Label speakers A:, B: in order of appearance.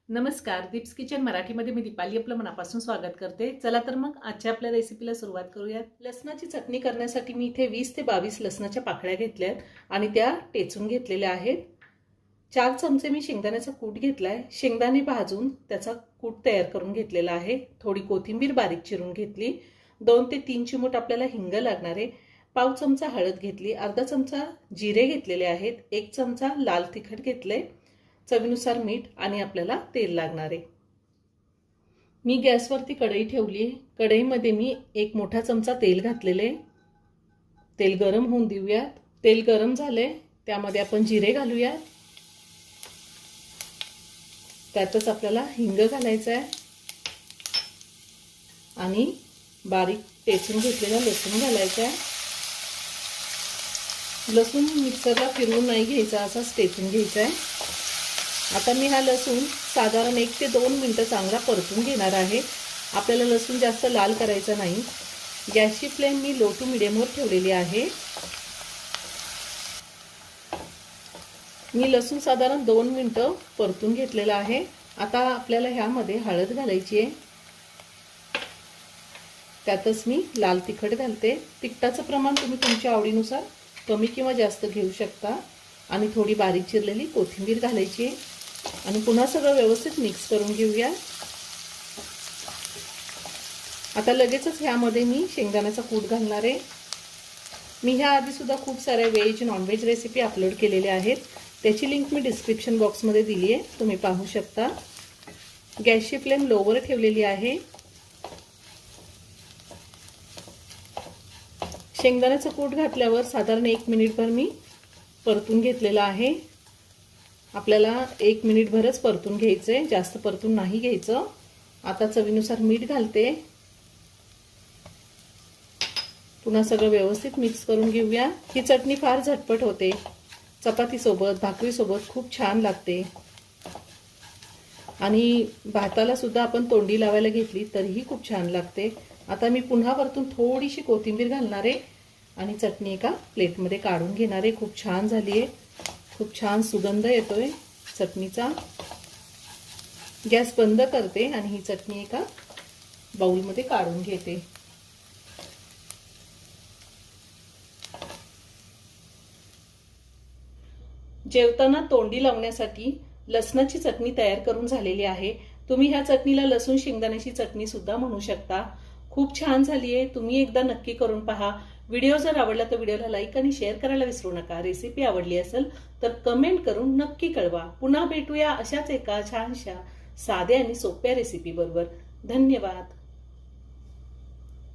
A: नमस्कार, दीप्स किचन मराठीमध्ये मी दीपाली आपलं मनापासून स्वागत करते। चला तर मग आजच्या आपल्या रेसिपीला सुरुवात करूयात। लसणाची चटणी करण्यासाठी मी इथे 20 ते 22 लसणाच्या पाकळ्या घेतल्यात आणि त्या टेचून घेतलेल्या आहेत। 4 चमचे मी शेंगदाण्याचा कूट घेतलाय। शेंगदाणे भाजून त्याचा कूट तयार करून घेतलेला आहे। थोडी कोथिंबीर बारीक चिरून घेतली। 2 ते 3 चिमूट आपल्याला हिंग लागणार आहे। पाव चमचा हळद घेतली। अर्धा चमचा जिरे घेतलेले आहेत। 1 चमचा लाल तिखट घेतले। चवीनुसार मीठ आणि आपल्याला तेल लागणार आहे। मी गॅसवरती कढई ठेवली। कढईमध्ये मी 1 मोठा चमचा तेल घातलेले। तेल गरम होऊन देऊयात। तेल गरम झाले, त्यामध्ये आपण जिरे घालूयात। त्यातच आपल्याला हिंग घालायचा आहे आणि बारीक टेचून घेतलेला लसूण घालायचा आहे। लसूण मिक्सरला फिरवून नाही घ्यायचा, असाच टेचून घ्यायचा आहे। आता मी हा लसूण साधारण 1 ते 2 मिनिटं चांगला परतून घेणार आहे। आपल्याला लसूण जास्त लाल करायचा नाही। गॅसची फ्लेम मी लो टू मीडियमवर ठेवलेली आहे। मी लसूण साधारण 2 मिनिटं परतून घेतलेला आहे। आता आपल्याला ह्यामध्ये हळद घालायची आहे। त्यातच मी लाल तिखट घालते। तिखटाचं प्रमाण तुम्ही तुमच्या आवडीनुसार कमी किंवा जास्त घेऊ शकता। आणि थोडी बारीक चिरलेली कोथिंबीर घालायची आणि पुन्हा सगळं व्यवस्थित मिक्स करून घेऊया। आता लगेचच ह्यामध्ये मी शेंगदाण्याचा कूट घालणार आहे। मी ह्या आधी सुद्धा खूप साऱ्या व्हेज नॉनव्हेज रेसिपी अपलोड केलेल्या आहेत। त्याची लिंक मी डिस्क्रिप्शन बॉक्समध्ये दिली आहे, तुम्ही पाहू शकता। गॅसची फ्लेम लोवर ठेवलेली आहे। शेंगदाण्याचा कूट घातल्यावर साधारण 1 मिनिटभर मी परतून घेतलेला आहे। आपल्याला 1 मिनिटभरच परतून घ्यायचे, जास्त परतून नाही घ्यायचं। आता चवीनुसार मीठ घालते। पुन्हा सगळं व्यवस्थित मिक्स करून घेऊया। ही चटणी फार झटपट होते, चपातीसोबत भाकरीसोबत खूप छान लागते आणि भाताला सुद्धा आपण तोंडी लावायला घेतली तरीही खूप छान लागते। आता मी पुन्हा वरतून थोडीशी कोथिंबीर घालणार आहे आणि चटणी एका प्लेटमध्ये काढून घेणार आहे। खूप छान झाली आहे, खूप छान सुगंध येतोय चटणीचा। गॅस बंद करते आणि ही चटणी एका बाउलमध्ये काढून घेते। जेवताना तोंडी लावण्यासाठी लसणाची चटणी तयार करून झालेली आहे। तुम्ही ह्या चटणीला लसूण शेंगदाण्याची चटणी सुद्धा म्हणू शकता। खूप छान झाली आहे, तुम्ही एकदा नक्की करून पहा। व्हिडिओ जर आवडला तर व्हिडिओला लाईक आणि शेअर करायला विसरू नका। रेसिपी आवडली असेल तर कमेंट करून नक्की कळवा। पुन्हा भेटूया अशाच एका छानशा साध्या आणि सोप्या रेसिपी बरोबर। धन्यवाद।